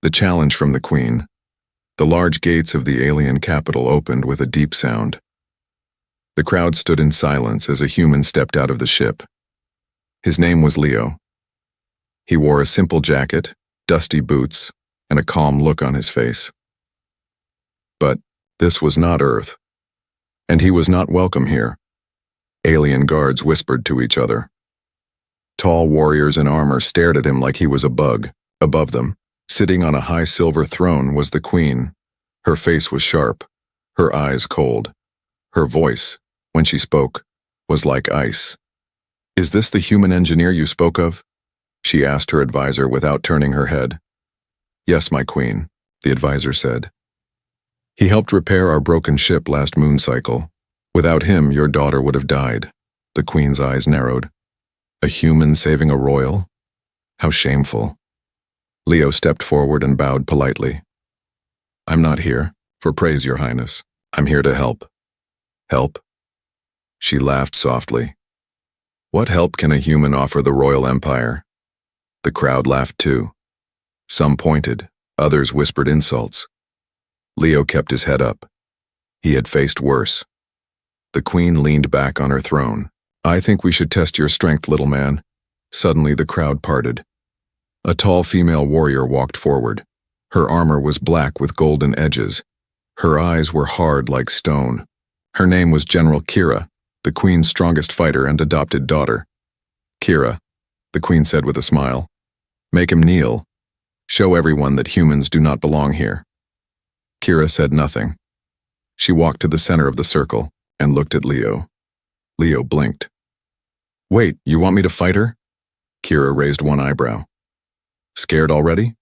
The challenge from the Queen. The large gates of the alien capital opened with a deep sound. The crowd stood in silence as a human stepped out of the ship. His name was Leo. He wore a simple jacket, dusty boots, and a calm look on his face. But this was not Earth, and he was not welcome here. Alien guards whispered to each other. Tall warriors in armor stared at him like he was a bug. Above them, sitting on a high silver throne, was the Queen. Her face was sharp, her eyes cold. Her voice, when she spoke, was like ice. "Is this the human engineer you spoke of?" she asked her advisor without turning her head. "Yes, my Queen," the advisor said. "He helped repair our broken ship last moon cycle. Without him, your daughter would have died." The Queen's eyes narrowed. A human saving a royal? How shameful. Leo stepped forward and bowed politely. "I'm not here for praise, Your Highness. I'm here to help." "Help?" She laughed softly. "What help can a human offer the royal empire?" The crowd laughed too. Some pointed, others whispered insults. Leo kept his head up. He had faced worse. The Queen leaned back on her throne. "I think we should test your strength, little man." Suddenly the crowd parted. A tall female warrior walked forward. Her armor was black with golden edges. Her eyes were hard like stone. Her name was General Kira, the Queen's strongest fighter and adopted daughter. "Kira," the Queen said with a smile. "Make him kneel. Show everyone that humans do not belong here." Kira said nothing. She walked to the center of the circle and looked at Leo. Leo blinked. "Wait, you want me to fight her?" Kira raised one eyebrow. "Scared already?"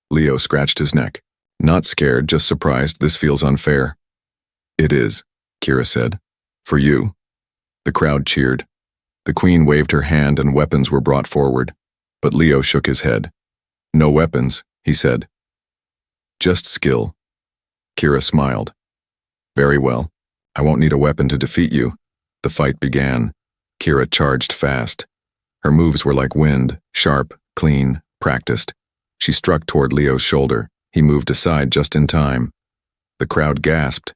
Leo scratched his neck. "Not scared, just surprised. This feels unfair." "It is," Kira said. "For you." The crowd cheered. The Queen waved her hand and weapons were brought forward. But Leo shook his head. "No weapons," he said. "Just skill." Kira smiled. "Very well. I won't need a weapon to defeat you." The fight began. Kira charged fast. Her moves were like wind, sharp, clean, practiced. She struck toward Leo's shoulder. He moved aside just in time. The crowd gasped.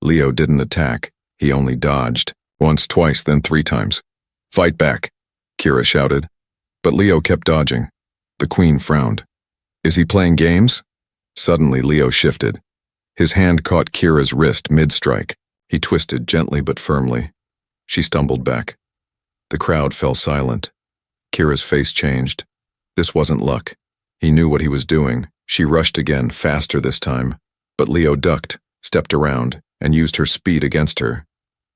Leo didn't attack. He only dodged. Once, twice, then 3 times. "Fight back," Kira shouted. But Leo kept dodging. The Queen frowned. "Is he playing games?" Suddenly Leo shifted. His hand caught Kira's wrist mid-strike. He twisted gently but firmly. She stumbled back. The crowd fell silent. Kira's face changed. This wasn't luck. He knew what he was doing. She rushed again, faster this time. But Leo ducked, stepped around, and used her speed against her.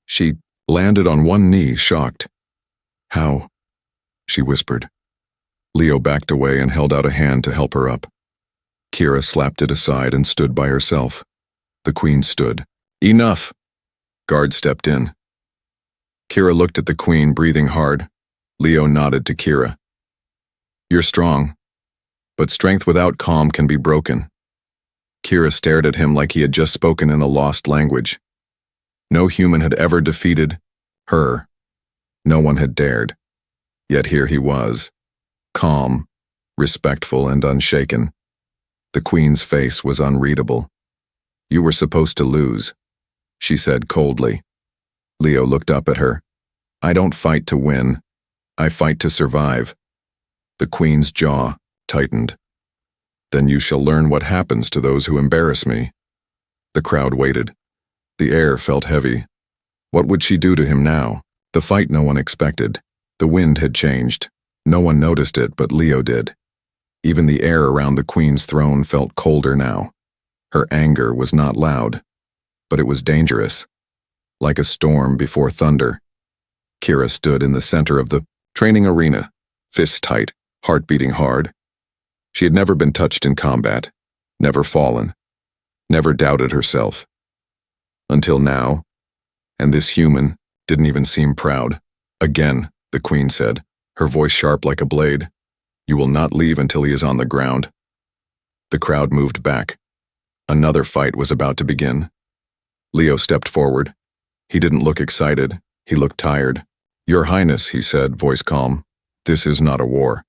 She landed on one knee, shocked. "How?" she whispered. Leo backed away and held out a hand to help her up. Kira slapped it aside and stood by herself. The Queen stood. "Enough!" Guard stepped in. Kira looked at the Queen, breathing hard. Leo nodded to Kira. "You're strong, but strength without calm can be broken." Kira stared at him like he had just spoken in a lost language. No human had ever defeated her. No one had dared. Yet here he was, calm, respectful, and unshaken. The Queen's face was unreadable. "You were supposed to lose," she said coldly. Leo looked up at her. "I don't fight to win. I fight to survive." The Queen's jaw tightened. "Then you shall learn what happens to those who embarrass me." The crowd waited. The air felt heavy. What would she do to him now? The fight no one expected. The wind had changed. No one noticed it, but Leo did. Even the air around the Queen's throne felt colder now. Her anger was not loud, but it was dangerous. Like a storm before thunder. Kira stood in the center of the training arena, fists tight, heart beating hard. She had never been touched in combat, never fallen, never doubted herself. Until now, and this human didn't even seem proud. "Again," the Queen said, her voice sharp like a blade. "You will not leave until he is on the ground." The crowd moved back. Another fight was about to begin. Leo stepped forward. He didn't look excited. He looked tired. "Your Highness," he said, voice calm, "this is not a war.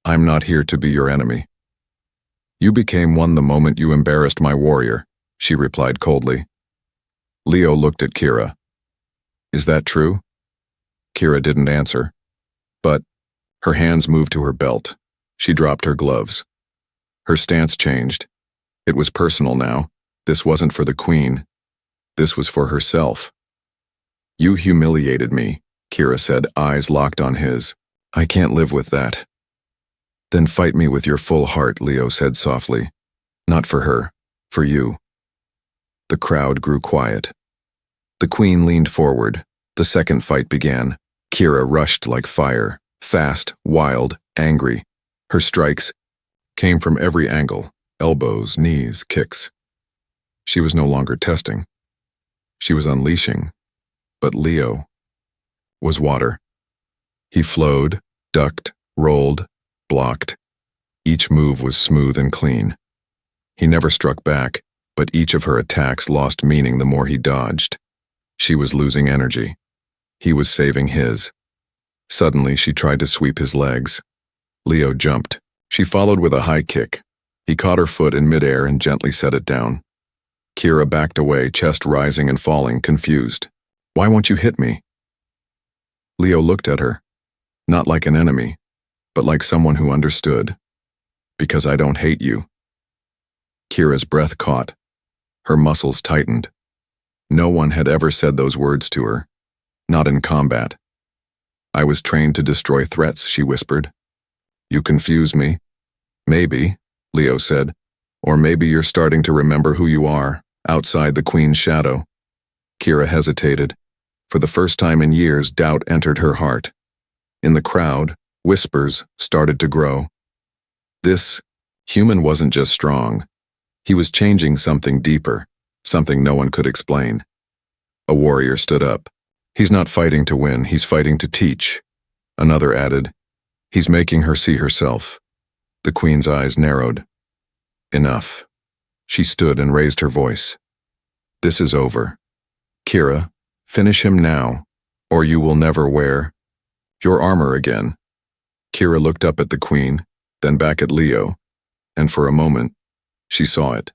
I'm not here to be your enemy." You became one the moment you embarrassed my warrior, she replied coldly. Leo looked at Kira. Is that true? Kira didn't answer. But her hands moved to her belt. She dropped her gloves. Her stance changed. It was personal now. This wasn't for the queen. This was for herself. You humiliated me, Kira said, eyes locked on his. I can't live with that. Then fight me with your full heart, Leo said softly. Not for her, for you. The crowd grew quiet. The queen leaned forward. The second fight began. Kira rushed like fire, fast, wild, angry. Her strikes came from every angle, elbows, knees, kicks. She was no longer testing. She was unleashing. But Leo was water. He flowed, ducked, rolled, blocked. Each move was smooth and clean. He never struck back, but each of her attacks lost meaning the more he dodged. She was losing energy. He was saving his. Suddenly, she tried to sweep his legs. Leo jumped. She followed with a high kick. He caught her foot in midair and gently set it down. Kira backed away, chest rising and falling, confused. Why won't you hit me? Leo looked at her, not like an enemy, but like someone who understood. Because I don't hate you. Kira's breath caught. Her muscles tightened. No one had ever said those words to her. Not in combat. I was trained to destroy threats, she whispered. You confuse me. Maybe, Leo said. Or maybe you're starting to remember who you are, outside the queen's shadow. Kira hesitated. For the first time in years, doubt entered her heart. In the crowd, whispers started to grow. This human wasn't just strong. He was changing something deeper, something no one could explain. A warrior stood up. He's not fighting to win, he's fighting to teach. Another added, he's making her see herself. The queen's eyes narrowed. Enough. She stood and raised her voice. This is over. Kira, finish him now, or you will never wear your armor again. Kira looked up at the queen, then back at Leo, and for a moment, she saw it.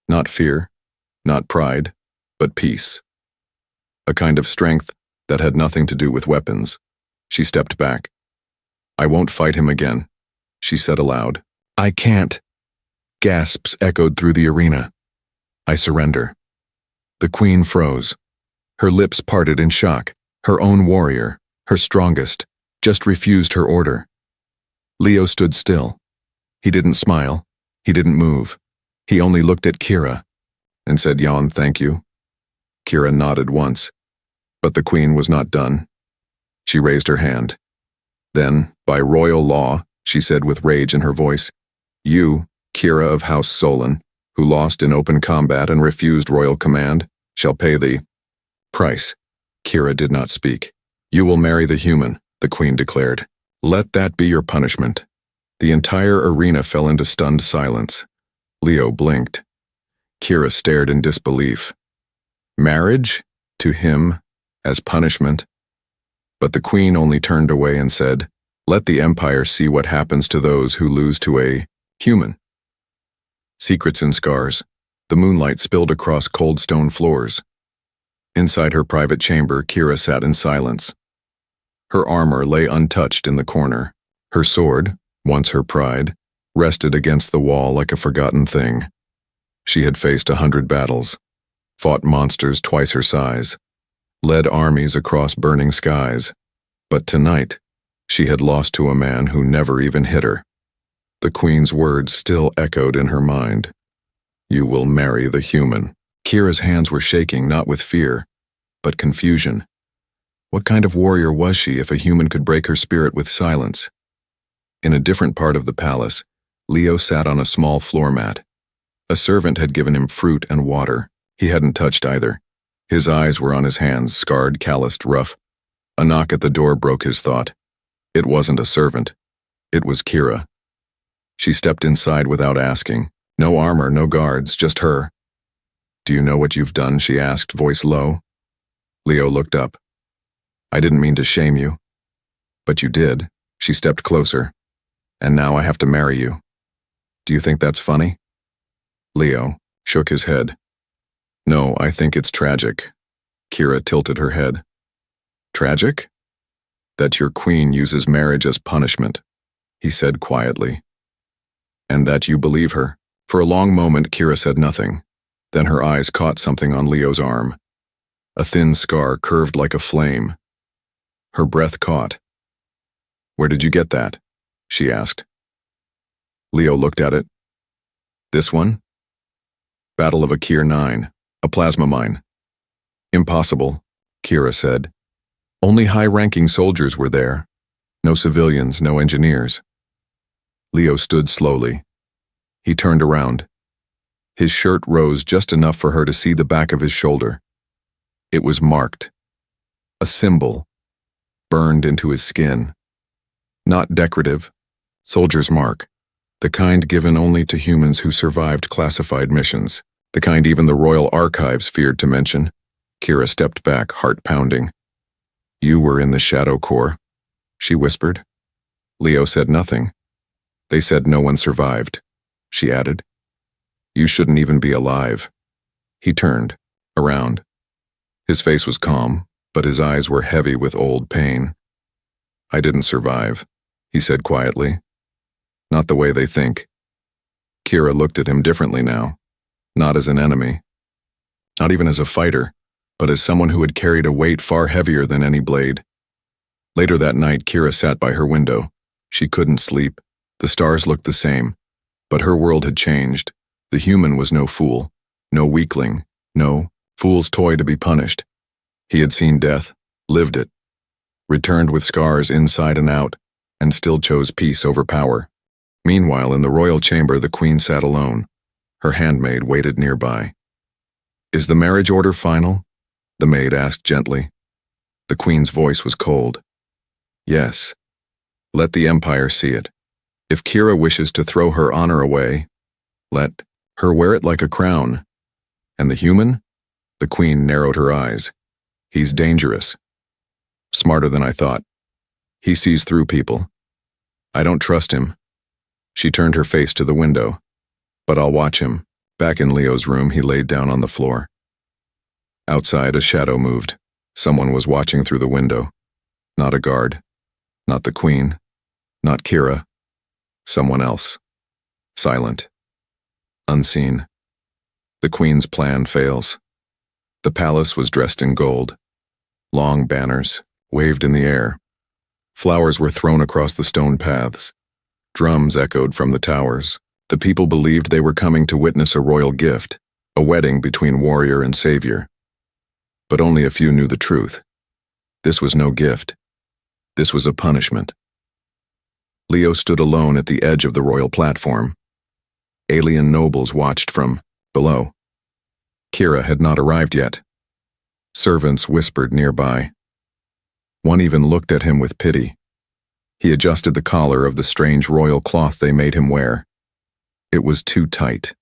Not fear, not pride, but peace. A kind of strength that had nothing to do with weapons. She stepped back. I won't fight him again, she said aloud. I can't. Gasps echoed through the arena. I surrender. The queen froze. Her lips parted in shock. Her own warrior, her strongest, just refused her order. Leo stood still. He didn't smile. He didn't move. He only looked at Kira and said, Jan, thank you. Kira nodded once, but the queen was not done. She raised her hand. Then, by royal law, she said with rage in her voice, you, Kira of House Solon, who lost in open combat and refused royal command, shall pay the price. Kira did not speak. You will marry the human, the queen declared. Let that be your punishment. The entire arena fell into stunned silence. Leo blinked. Kira stared in disbelief. Marriage? To him? As punishment? But the queen only turned away and said, let the empire see what happens to those who lose to a human. Secrets and scars. The moonlight spilled across cold stone floors. Inside her private chamber, Kira sat in silence. Her armor lay untouched in the corner. Her sword, once her pride, rested against the wall like a forgotten thing. She had faced 100 battles, fought monsters twice her size, led armies across burning skies. But tonight, she had lost to a man who never even hit her. The queen's words still echoed in her mind. You will marry the human. Kira's hands were shaking, not with fear, but confusion. What kind of warrior was she if a human could break her spirit with silence? In a different part of the palace, Leo sat on a small floor mat. A servant had given him fruit and water. He hadn't touched either. His eyes were on his hands, scarred, calloused, rough. A knock at the door broke his thought. It wasn't a servant. It was Kira. She stepped inside without asking. No armor, no guards, just her. Do you know what you've done? She asked, voice low. Leo looked up. I didn't mean to shame you. But you did. She stepped closer. And now I have to marry you. Do you think that's funny? Leo shook his head. No, I think it's tragic. Kira tilted her head. Tragic? That your queen uses marriage as punishment, he said quietly. And that you believe her. For a long moment, Kira said nothing. Then her eyes caught something on Leo's arm. A thin scar curved like a flame. Her breath caught. Where did you get that? She asked. Leo looked at it. This one? Battle of Akir 9, a plasma mine. Impossible, Kira said. Only high-ranking soldiers were there. No civilians, no engineers. Leo stood slowly. He turned around. His shirt rose just enough for her to see the back of his shoulder. It was marked. A symbol. Burned into his skin. Not decorative. Soldier's mark. The kind given only to humans who survived classified missions. The kind even the Royal Archives feared to mention. Kira stepped back, heart pounding. You were in the Shadow Corps, she whispered. Leo said nothing. They said no one survived, she added. You shouldn't even be alive. He turned, around. His face was calm, but his eyes were heavy with old pain. I didn't survive, he said quietly. Not the way they think. Kira looked at him differently now, not as an enemy, not even as a fighter, but as someone who had carried a weight far heavier than any blade. Later that night, Kira sat by her window. She couldn't sleep. The stars looked the same, but her world had changed. The human was no fool, no weakling, no fool's toy to be punished. He had seen death, lived it, returned with scars inside and out, and still chose peace over power. Meanwhile, in the royal chamber, the queen sat alone. Her handmaid waited nearby. Is the marriage order final? The maid asked gently. The queen's voice was cold. Yes. Let the empire see it. If Kira wishes to throw her honor away, let her wear it like a crown. And the human? The queen narrowed her eyes. He's dangerous. Smarter than I thought. He sees through people. I don't trust him. She turned her face to the window. But I'll watch him. Back in Leo's room, he laid down on the floor. Outside, a shadow moved. Someone was watching through the window. Not a guard. Not the queen. Not Kira. Someone else. Silent. Unseen. The queen's plan fails. The palace was dressed in gold. Long banners waved in the air. Flowers were thrown across the stone paths. Drums echoed from the towers. The people believed they were coming to witness a royal gift, a wedding between warrior and savior. But only a few knew the truth. This was no gift. This was a punishment. Leo stood alone at the edge of the royal platform. Alien nobles watched from below. Kira had not arrived yet. Servants whispered nearby. One even looked at him with pity. He adjusted the collar of the strange royal cloth they made him wear. It was too tight.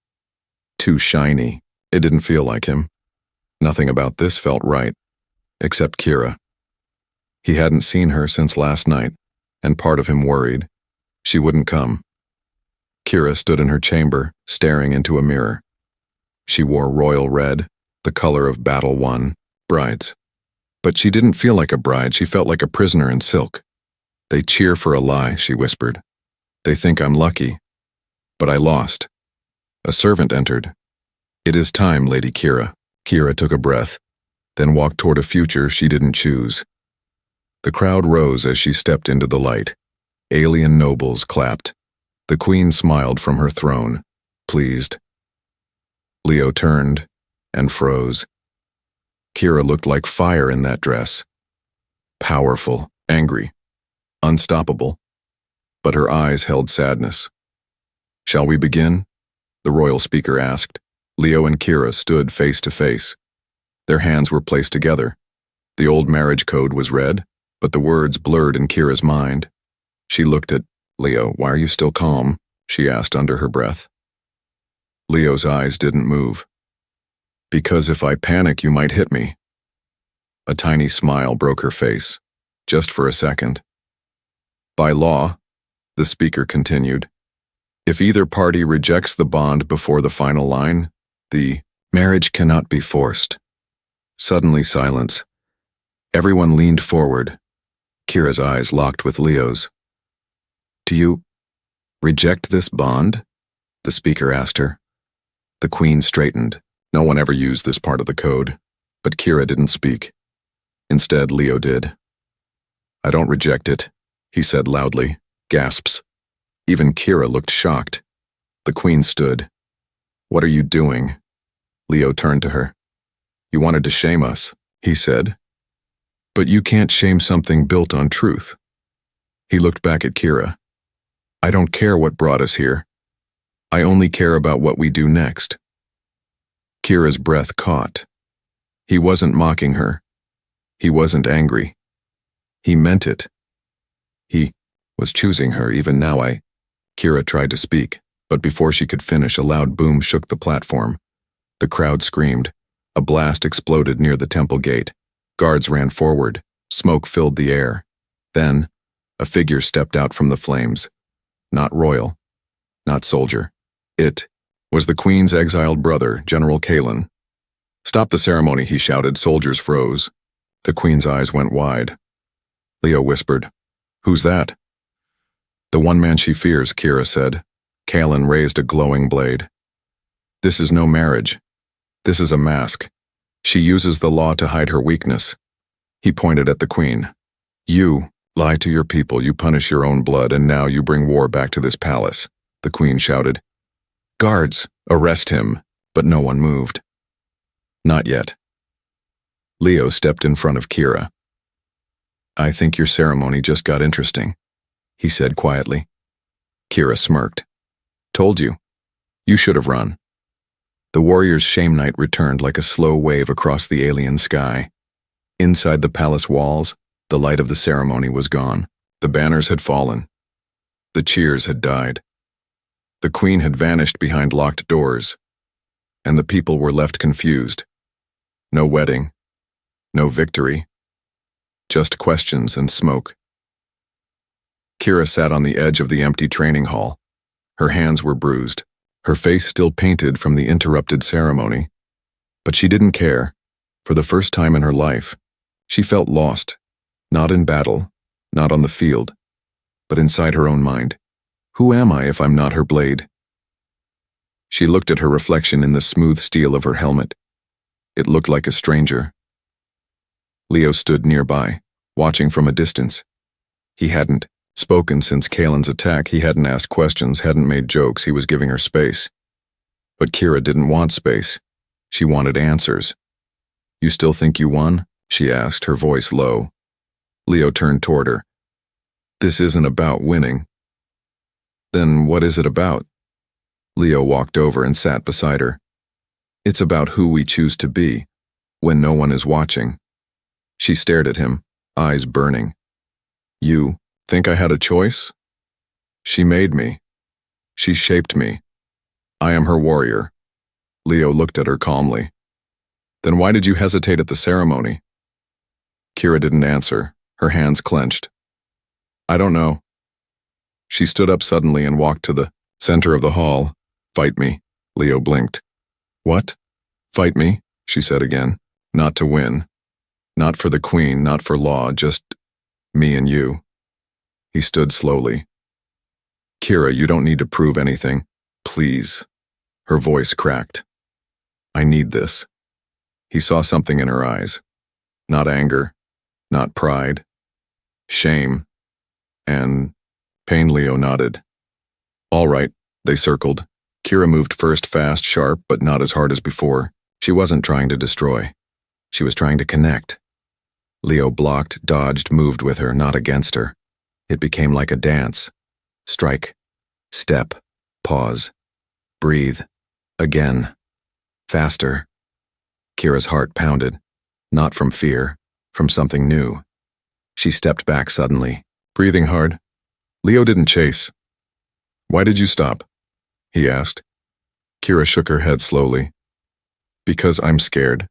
Too shiny. It didn't feel like him. Nothing about this felt right, except Kira. He hadn't seen her since last night, and part of him worried. She wouldn't come. Kira stood in her chamber, staring into a mirror. She wore royal red, the color of battle-won brides. But she didn't feel like a bride, she felt like a prisoner in silk. They cheer for a lie, she whispered. They think I'm lucky. But I lost. A servant entered. It is time, Lady Kira. Kira took a breath, then walked toward a future she didn't choose. The crowd rose as she stepped into the light. Alien nobles clapped. The queen smiled from her throne, pleased. Leo turned and froze. Kira looked like fire in that dress. Powerful, angry, unstoppable. But her eyes held sadness. Shall we begin? The royal speaker asked. Leo and Kira stood face to face. Their hands were placed together. The old marriage code was read, but the words blurred in Kira's mind. She looked at Leo. Why are you still calm? She asked under her breath. Leo's eyes didn't move. Because if I panic, you might hit me. A tiny smile broke her face, just for a second. By law, the speaker continued, If either party rejects the bond before the final line, the marriage cannot be forced. Suddenly silence. Everyone leaned forward. Kira's eyes locked with Leo's. Do you reject this bond? The speaker asked her. The Queen straightened. No one ever used this part of the code, but Kira didn't speak. Instead, Leo did. I don't reject it, he said loudly. Gasps. Even Kira looked shocked. The Queen stood. What are you doing? Leo turned to her. You wanted to shame us, he said. But you can't shame something built on truth. He looked back at Kira. I don't care what brought us here. I only care about what we do next. Kira's breath caught. He wasn't mocking her. He wasn't angry. He meant it. He was choosing her even now. Kira tried to speak, but before she could finish, a loud boom shook the platform. The crowd screamed. A blast exploded near the temple gate. Guards ran forward. Smoke filled the air. Then, a figure stepped out from the flames. Not royal. Not soldier. It was the Queen's exiled brother, General Kalen. Stop the ceremony, he shouted. Soldiers froze. The Queen's eyes went wide. Leo whispered, Who's that? The one man she fears, Kira said. Kalen raised a glowing blade. This is no marriage. This is a mask. She uses the law to hide her weakness. He pointed at the Queen. You lie to your people, you punish your own blood, and now you bring war back to this palace, the Queen shouted. Guards, arrest him, but no one moved. Not yet. Leo stepped in front of Kira. I think your ceremony just got interesting, he said quietly. Kira smirked. Told you. You should have run. The warrior's shame night returned like a slow wave across the alien sky. Inside the palace walls, the light of the ceremony was gone. The banners had fallen. The cheers had died. The Queen had vanished behind locked doors, and the people were left confused. No wedding, no victory, just questions and smoke. Kira sat on the edge of the empty training hall. Her hands were bruised, her face still painted from the interrupted ceremony. But she didn't care. For the first time in her life, she felt lost, not in battle, not on the field, but inside her own mind. Who am I if I'm not her blade? She looked at her reflection in the smooth steel of her helmet. It looked like a stranger. Leo stood nearby, watching from a distance. He hadn't spoken since Kalen's attack. He hadn't asked questions, hadn't made jokes. He was giving her space. But Kira didn't want space. She wanted answers. You still think you won? She asked, her voice low. Leo turned toward her. This isn't about winning. Then what is it about? Leo walked over and sat beside her. It's about who we choose to be, when no one is watching. She stared at him, eyes burning. You think I had a choice? She made me. She shaped me. I am her warrior. Leo looked at her calmly. Then why did you hesitate at the ceremony? Kira didn't answer, her hands clenched. I don't know. She stood up suddenly and walked to the center of the hall. Fight me, Leo blinked. What? Fight me, she said again. Not to win. Not for the Queen, not for law, just me and you. He stood slowly. Kira, you don't need to prove anything. Please. Her voice cracked. I need this. He saw something in her eyes. Not anger, not pride. Shame. And pain. Leo nodded. All right, they circled. Kira moved first, fast, sharp, but not as hard as before. She wasn't trying to destroy. She was trying to connect. Leo blocked, dodged, moved with her, not against her. It became like a dance. Strike. Step. Pause. Breathe. Again. Faster. Kira's heart pounded. Not from fear, from something new. She stepped back suddenly, breathing hard. Leo didn't chase. Why did you stop? He asked. Kira shook her head slowly. Because I'm scared,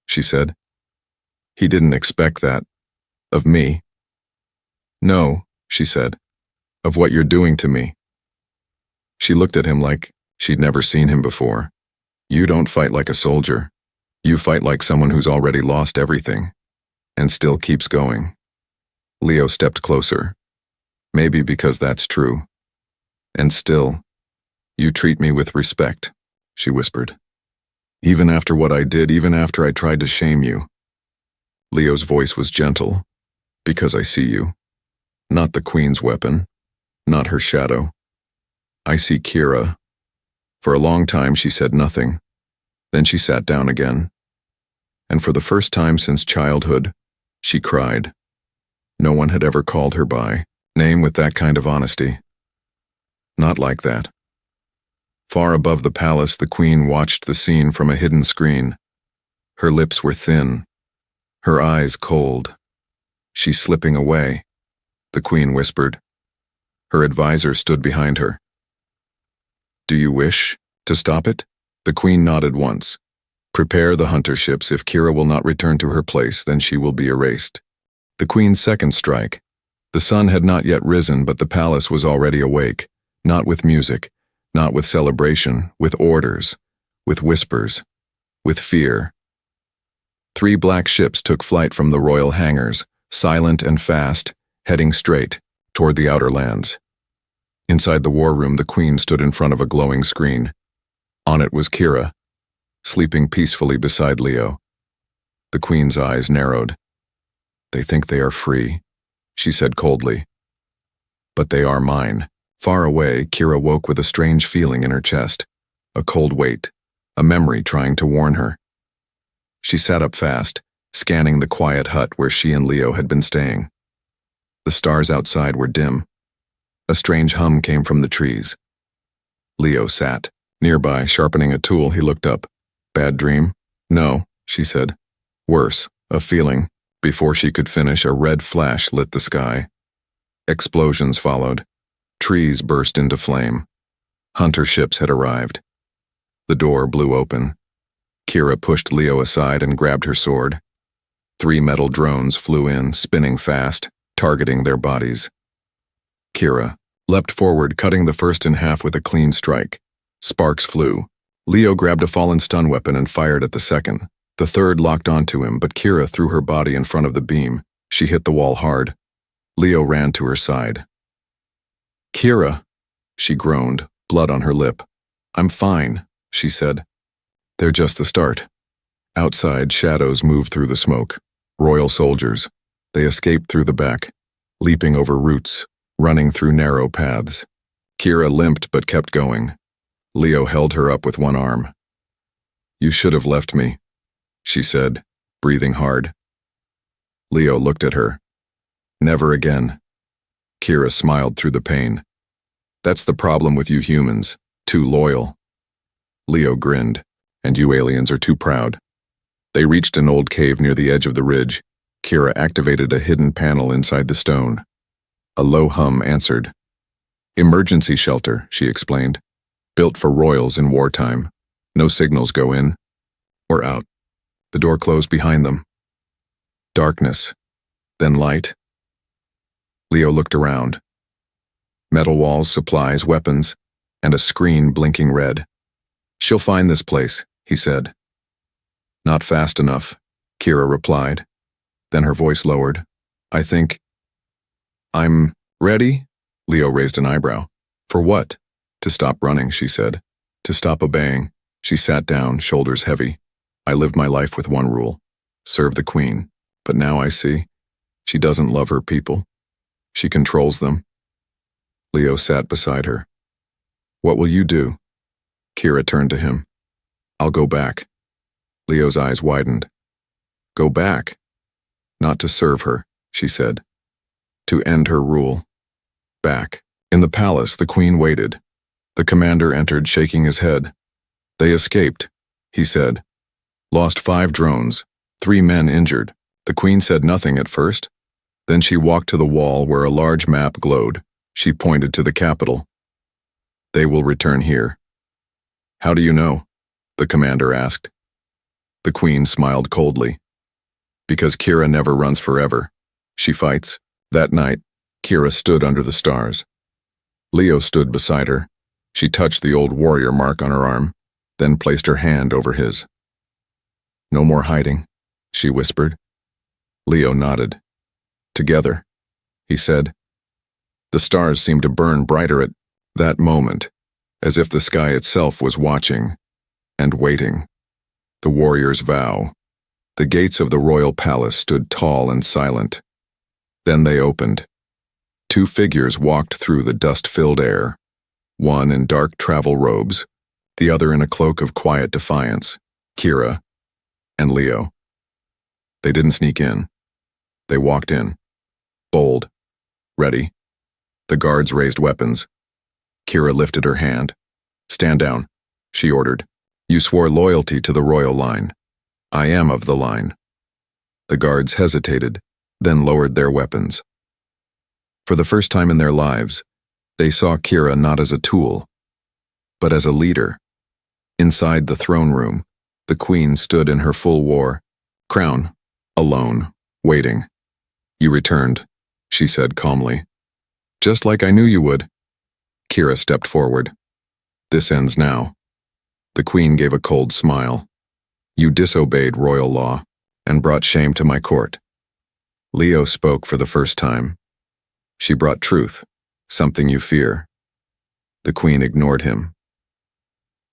she said. He didn't expect that. Of me. No, she said. Of what you're doing to me. She looked at him like she'd never seen him before. You don't fight like a soldier. You fight like someone who's already lost everything, and still keeps going. Leo stepped closer. Maybe because that's true. And still, you treat me with respect, she whispered. Even after what I did, even after I tried to shame you. Leo's voice was gentle. Because I see you. Not the Queen's weapon. Not her shadow. I see Kira. For a long time she said nothing. Then she sat down again. And for the first time since childhood, she cried. No one had ever called her by name with that kind of honesty. Not like that. Far above the palace, the Queen watched the scene from a hidden screen. Her lips were thin, her eyes cold. She's slipping away, the Queen whispered. Her advisor stood behind her. Do you wish to stop it? The Queen nodded once. Prepare the hunter ships. If Kira will not return to her place, then she will be erased. The Queen's second strike. The sun had not yet risen, but the palace was already awake, not with music, not with celebration, with orders, with whispers, with fear. 3 black ships took flight from the royal hangars, silent and fast, heading straight toward the outer lands. Inside the war room, the Queen stood in front of a glowing screen. On it was Kira, sleeping peacefully beside Leo. The Queen's eyes narrowed. They think they are free, she said coldly. But they are mine. Far away, Kira woke with a strange feeling in her chest, a cold weight, a memory trying to warn her. She sat up fast, scanning the quiet hut where she and Leo had been staying. The stars outside were dim. A strange hum came from the trees. Leo sat. Nearby, sharpening a tool, he looked up. Bad dream? No, she said. Worse, a feeling. Before she could finish, a red flash lit the sky. Explosions followed. Trees burst into flame. Hunter ships had arrived. The door blew open. Kira pushed Leo aside and grabbed her sword. 3 metal drones flew in, spinning fast, targeting their bodies. Kira leapt forward, cutting the first in half with a clean strike. Sparks flew. Leo grabbed a fallen stun weapon and fired at the second. The third locked onto him, but Kira threw her body in front of the beam. She hit the wall hard. Leo ran to her side. Kira, she groaned, blood on her lip. I'm fine, she said. They're just the start. Outside, shadows moved through the smoke. Royal soldiers. They escaped through the back, leaping over roots, running through narrow paths. Kira limped but kept going. Leo held her up with one arm. You should have left me, she said, breathing hard. Leo looked at her. Never again. Kira smiled through the pain. That's the problem with you humans, too loyal. Leo grinned. And you aliens are too proud. They reached an old cave near the edge of the ridge. Kira activated a hidden panel inside the stone. A low hum answered. Emergency shelter, she explained. Built for royals in wartime. No signals go in or out. The door closed behind them. Darkness. Then light. Leo looked around. Metal walls, supplies, weapons, and a screen blinking red. She'll find this place, he said. Not fast enough, Kira replied. Then her voice lowered. I think... I'm ready? Leo raised an eyebrow. For what? To stop running, she said. To stop obeying. She sat down, shoulders heavy. I lived my life with one rule. Serve the Queen. But now I see. She doesn't love her people. She controls them. Leo sat beside her. What will you do? Kira turned to him. I'll go back. Leo's eyes widened. Go back? Not to serve her, she said. To end her rule. Back. In the palace, the Queen waited. The commander entered, shaking his head. They escaped, he said. Lost 5 drones, 3 men injured. The Queen said nothing at first. Then she walked to the wall where a large map glowed. She pointed to the capital. They will return here. How do you know? The commander asked. The Queen smiled coldly. Because Kira never runs forever. She fights. That night, Kira stood under the stars. Leo stood beside her. She touched the old warrior mark on her arm, then placed her hand over his. "No more hiding," she whispered. Leo nodded. "Together," he said. The stars seemed to burn brighter at that moment, as if the sky itself was watching and waiting. The warrior's vow. The gates of the royal palace stood tall and silent. Then they opened. Two figures walked through the dust-filled air, one in dark travel robes, the other in a cloak of quiet defiance, Kira and Leo. They didn't sneak in. They walked in, bold, ready. The guards raised weapons. Kira lifted her hand. "Stand down," she ordered. "You swore loyalty to the royal line. I am of the line." The guards hesitated, then lowered their weapons. For the first time in their lives, they saw Kira not as a tool, but as a leader. Inside the throne room, the queen stood in her full war crown, alone, waiting. "You returned," she said calmly. "Just like I knew you would." Kira stepped forward. "This ends now." The queen gave a cold smile. "You disobeyed royal law and brought shame to my court." Leo spoke for the first time. "She brought truth, something you fear." The queen ignored him.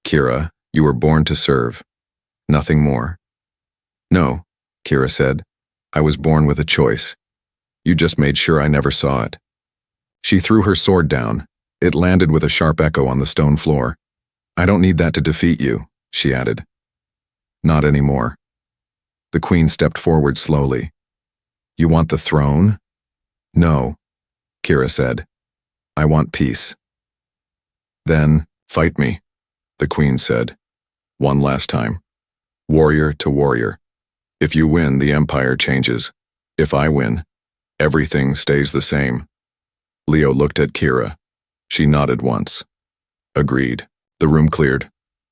"Kira, you were born to serve. Nothing more." "No," Kira said. "I was born with a choice. You just made sure I never saw it." She threw her sword down. It landed with a sharp echo on the stone floor. "I don't need that to defeat you," she added. "Not anymore." The queen stepped forward slowly. "You want the throne?" "No," Kira said. "I want peace." "Then, fight me," the queen said. "One last time. Warrior to warrior. If you win, the empire changes. If I win, everything stays the same." Leo looked at Kira. She nodded once. Agreed. The room cleared.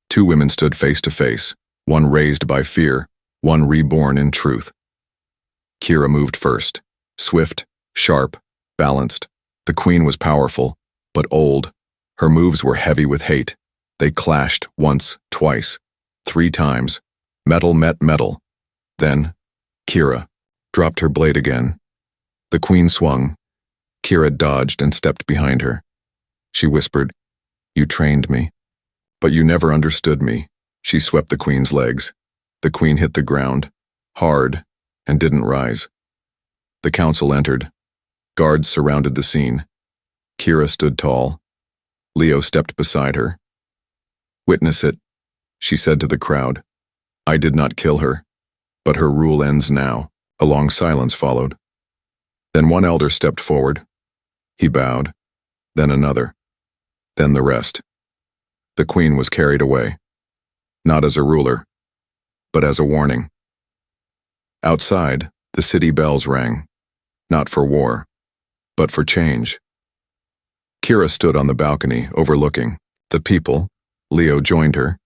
Two women stood face to face, one raised by fear, one reborn in truth. Kira moved first. Swift, sharp, balanced. The queen was powerful, but old. Her moves were heavy with hate. They clashed once, twice, 3 times. Metal met metal. Then, Kira dropped her blade again. The queen swung. Kira dodged and stepped behind her. She whispered, "You trained me, but you never understood me." She swept the queen's legs. The queen hit the ground, hard, and didn't rise. The council entered. Guards surrounded the scene. Kira stood tall. Leo stepped beside her. "Witness it," she said to the crowd. "I did not kill her, but her rule ends now." A long silence followed. Then one elder stepped forward. He bowed. Then another. Then the rest. The queen was carried away. Not as a ruler, but as a warning. Outside, the city bells rang. Not for war, but for change. Kira stood on the balcony, overlooking the people. Leo joined her.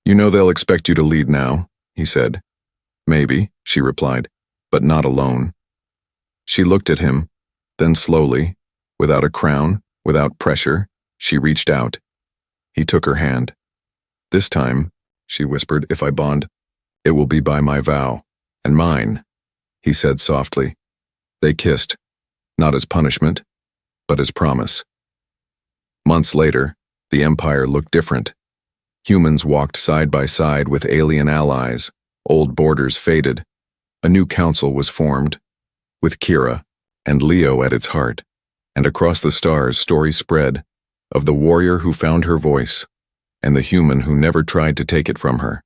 "You know they'll expect you to lead now," he said. "Maybe," she replied, "but not alone." She looked at him, then slowly, without a crown, without pressure, she reached out. He took her hand. "This time," she whispered, "if I bond, it will be by my vow, and mine," he said softly. They kissed, not as punishment, but as promise. Months later, the empire looked different. Humans walked side by side with alien allies. Old borders faded. A new council was formed, with Kira and Leo at its heart. And across the stars, stories spread of the warrior who found her voice and the human who never tried to take it from her.